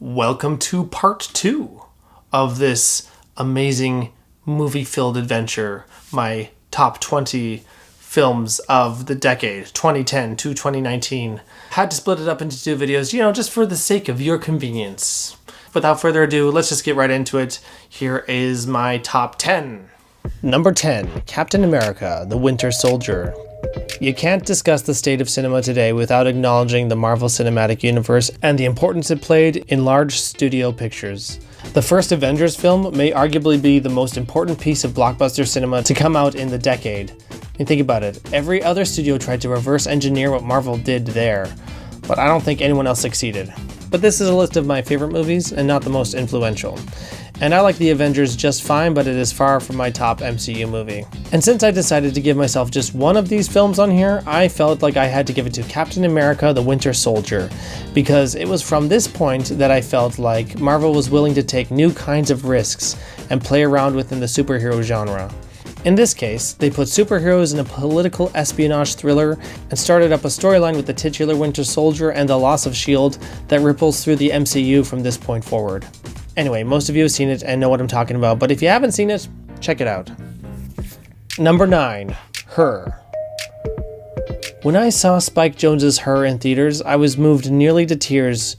Welcome to part 2 of this amazing movie-filled adventure, my top 20 films of the decade, 2010 to 2019. Had to split it up into 2 videos, just for the sake of your convenience. Without further ado, let's just get right into it. Here is my top 10. Number 10, Captain America, the Winter Soldier. You can't discuss the state of cinema today without acknowledging the Marvel Cinematic Universe and the importance it played in large studio pictures. The first Avengers film may arguably be the most important piece of blockbuster cinema to come out in the decade. And think about it, every other studio tried to reverse engineer what Marvel did there, but I don't think anyone else succeeded. But this is a list of my favorite movies and not the most influential. And I like the Avengers just fine, but it is far from my top MCU movie. And since I decided to give myself just one of these films on here, I felt like I had to give it to Captain America, the Winter Soldier, because it was from this point that I felt like Marvel was willing to take new kinds of risks and play around within the superhero genre. In this case, they put superheroes in a political espionage thriller and started up a storyline with the titular Winter Soldier and the loss of S.H.I.E.L.D. that ripples through the MCU from this point forward. Anyway, most of you have seen it and know what I'm talking about, but if you haven't seen it, check it out. Number 9, Her. When I saw Spike Jonze's Her in theaters, I was moved nearly to tears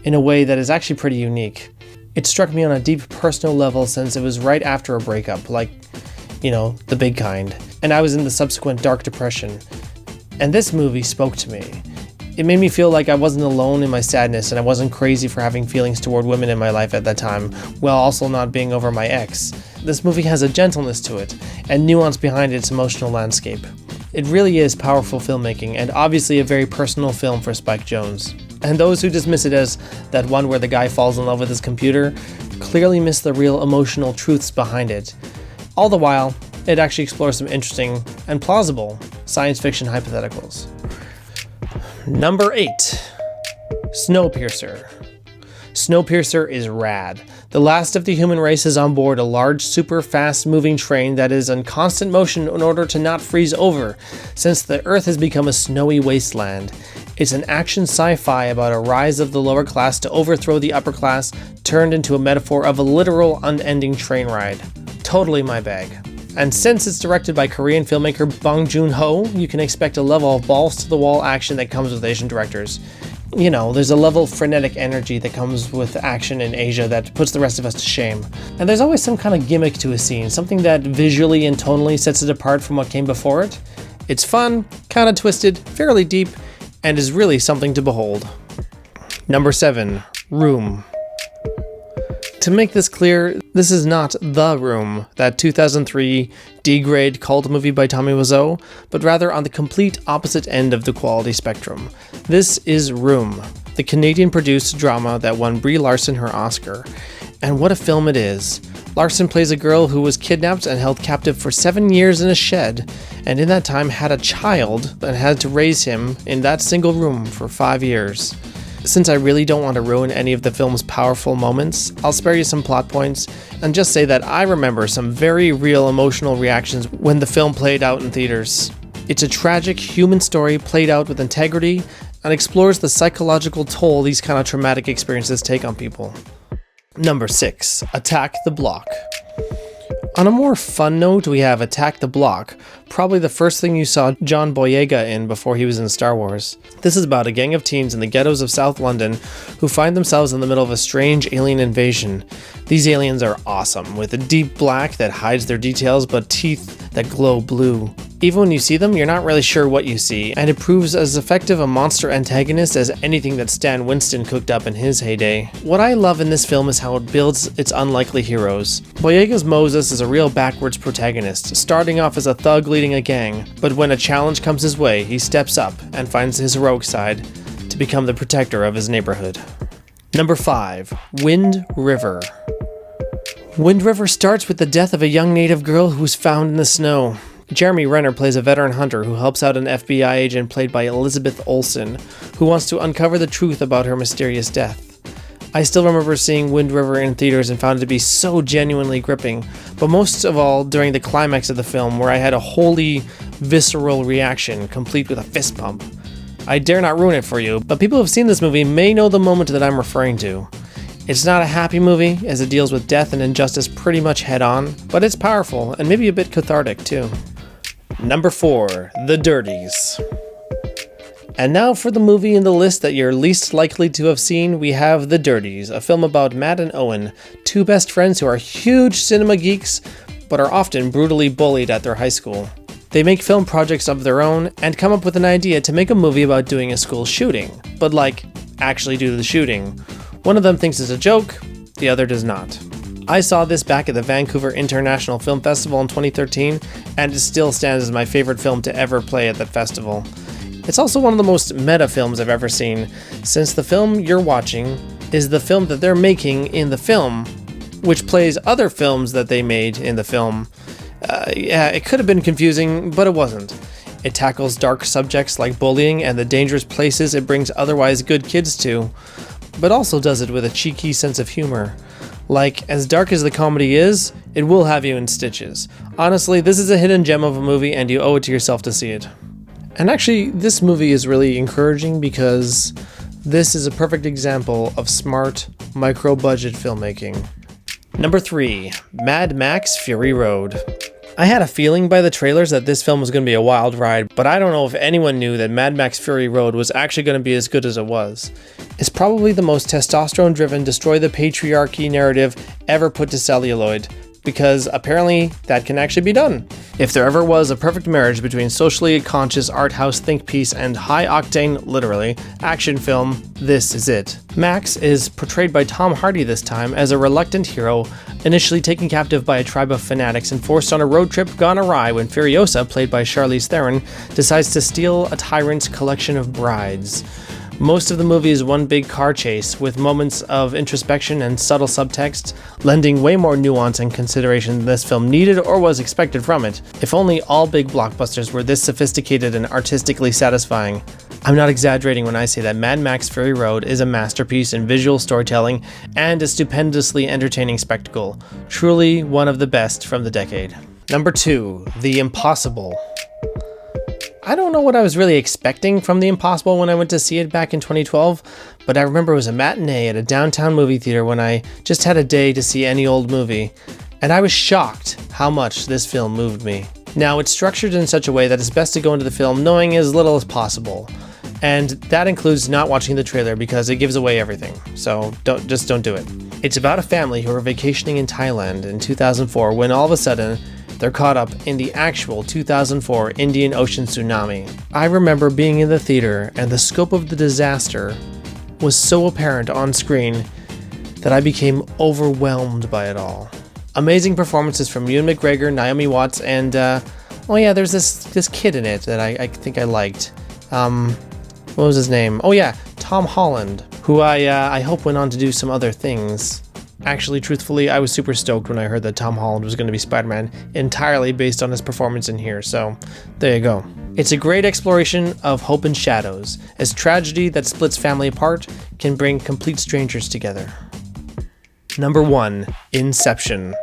in a way that is actually pretty unique. It struck me on a deep personal level since it was right after a breakup, like, the big kind, and I was in the subsequent dark depression. And this movie spoke to me. It made me feel like I wasn't alone in my sadness and I wasn't crazy for having feelings toward women in my life at that time, while also not being over my ex. This movie has a gentleness to it, and nuance behind its emotional landscape. It really is powerful filmmaking, and obviously a very personal film for Spike Jonze. And those who dismiss it as that one where the guy falls in love with his computer clearly miss the real emotional truths behind it. All the while, it actually explores some interesting and plausible science fiction hypotheticals. Number 8, Snowpiercer. Snowpiercer is rad. The last of the human race is on board a large, super fast-moving train that is in constant motion in order to not freeze over, since the Earth has become a snowy wasteland. It's an action sci-fi about a rise of the lower class to overthrow the upper class, turned into a metaphor of a literal, unending train ride. Totally my bag. And since it's directed by Korean filmmaker Bong Joon-ho, you can expect a level of balls-to-the-wall action that comes with Asian directors. There's a level of frenetic energy that comes with action in Asia that puts the rest of us to shame. And there's always some kind of gimmick to a scene, something that visually and tonally sets it apart from what came before it. It's fun, kind of twisted, fairly deep, and is really something to behold. Number 7, Room. To make this clear, this is not The Room, that 2003 D-grade cult movie by Tommy Wiseau, but rather on the complete opposite end of the quality spectrum. This is Room, the Canadian-produced drama that won Brie Larson her Oscar. And what a film it is. Larson plays a girl who was kidnapped and held captive for 7 years in a shed, and in that time had a child and had to raise him in that single room for 5 years. Since I really don't want to ruin any of the film's powerful moments, I'll spare you some plot points and just say that I remember some very real emotional reactions when the film played out in theaters. It's a tragic human story played out with integrity and explores the psychological toll these kind of traumatic experiences take on people. Number 6, Attack the Block. On a more fun note, we have Attack the Block, probably the first thing you saw John Boyega in before he was in Star Wars. This is about a gang of teens in the ghettos of South London who find themselves in the middle of a strange alien invasion. These aliens are awesome, with a deep black that hides their details but teeth that glow blue. Even when you see them, you're not really sure what you see, and it proves as effective a monster antagonist as anything that Stan Winston cooked up in his heyday. What I love in this film is how it builds its unlikely heroes. Boyega's Moses is a real backwards protagonist, starting off as a thug leading a gang, but when a challenge comes his way, he steps up and finds his heroic side to become the protector of his neighborhood. Number 5, Wind River. Wind River starts with the death of a young native girl who was found in the snow. Jeremy Renner plays a veteran hunter who helps out an FBI agent played by Elizabeth Olsen, who wants to uncover the truth about her mysterious death. I still remember seeing Wind River in theaters and found it to be so genuinely gripping, but most of all during the climax of the film where I had a wholly visceral reaction, complete with a fist pump. I dare not ruin it for you, but people who have seen this movie may know the moment that I'm referring to. It's not a happy movie, as it deals with death and injustice pretty much head on, but it's powerful and maybe a bit cathartic too. Number 4, The Dirties. And now for the movie in the list that you're least likely to have seen, we have The Dirties, a film about Matt and Owen, two best friends who are huge cinema geeks, but are often brutally bullied at their high school. They make film projects of their own and come up with an idea to make a movie about doing a school shooting, but actually do the shooting. One of them thinks it's a joke, the other does not. I saw this back at the Vancouver International Film Festival in 2013, and it still stands as my favorite film to ever play at that festival. It's also one of the most meta films I've ever seen, since the film you're watching is the film that they're making in the film, which plays other films that they made in the film. It could have been confusing, but it wasn't. It tackles dark subjects like bullying and the dangerous places it brings otherwise good kids to, but also does it with a cheeky sense of humor. As dark as the comedy is, it will have you in stitches. Honestly, this is a hidden gem of a movie and you owe it to yourself to see it. And actually, this movie is really encouraging because this is a perfect example of smart, micro-budget filmmaking. Number 3, Mad Max Fury Road. I had a feeling by the trailers that this film was going to be a wild ride, but I don't know if anyone knew that Mad Max Fury Road was actually going to be as good as it was. It's probably the most testosterone-driven destroy the patriarchy narrative ever put to celluloid, because apparently that can actually be done. If there ever was a perfect marriage between socially conscious art house think piece and high-octane, literally, action film, this is it. Max is portrayed by Tom Hardy this time as a reluctant hero, initially taken captive by a tribe of fanatics and forced on a road trip gone awry when Furiosa, played by Charlize Theron, decides to steal a tyrant's collection of brides. Most of the movie is one big car chase, with moments of introspection and subtle subtext, lending way more nuance and consideration than this film needed or was expected from it. If only all big blockbusters were this sophisticated and artistically satisfying. I'm not exaggerating when I say that Mad Max Fury Road is a masterpiece in visual storytelling and a stupendously entertaining spectacle. Truly one of the best from the decade. Number 2, The Impossible. I don't know what I was really expecting from The Impossible when I went to see it back in 2012, but I remember it was a matinee at a downtown movie theater when I just had a day to see any old movie, and I was shocked how much this film moved me. Now, it's structured in such a way that it's best to go into the film knowing as little as possible, and that includes not watching the trailer because it gives away everything, so don't do it. It's about a family who are vacationing in Thailand in 2004 when all of a sudden, they're caught up in the actual 2004 Indian Ocean tsunami. I remember being in the theater and the scope of the disaster was so apparent on screen that I became overwhelmed by it all. Amazing performances from Ewan McGregor, Naomi Watts, and there's this kid in it that I think I liked. What was his name? Tom Holland, who I hope went on to do some other things. Actually, truthfully, I was super stoked when I heard that Tom Holland was going to be Spider-Man entirely based on his performance in here, so there you go. It's a great exploration of hope and shadows, as tragedy that splits family apart can bring complete strangers together. Number 1, Inception.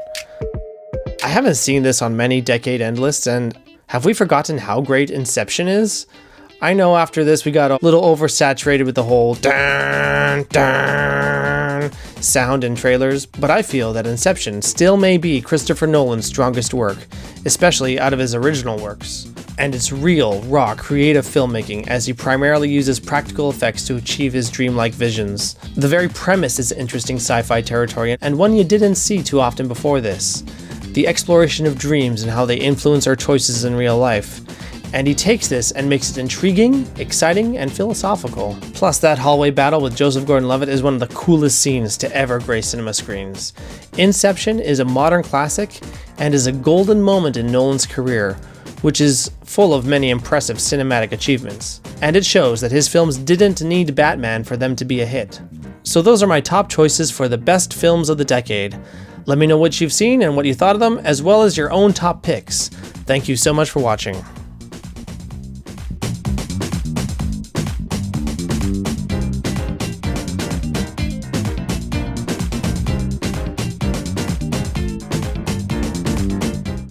I haven't seen this on many decade-end lists, and have we forgotten how great Inception is? I know after this we got a little oversaturated with the whole dun, dun sound in trailers, but I feel that Inception still may be Christopher Nolan's strongest work, especially out of his original works. And it's real, raw, creative filmmaking as he primarily uses practical effects to achieve his dreamlike visions. The very premise is interesting sci-fi territory, and one you didn't see too often before this. The exploration of dreams and how they influence our choices in real life. And he takes this and makes it intriguing, exciting, and philosophical. Plus, that hallway battle with Joseph Gordon-Levitt is one of the coolest scenes to ever grace cinema screens. Inception is a modern classic and is a golden moment in Nolan's career, which is full of many impressive cinematic achievements. And it shows that his films didn't need Batman for them to be a hit. So those are my top choices for the best films of the decade. Let me know what you've seen and what you thought of them, as well as your own top picks. Thank you so much for watching.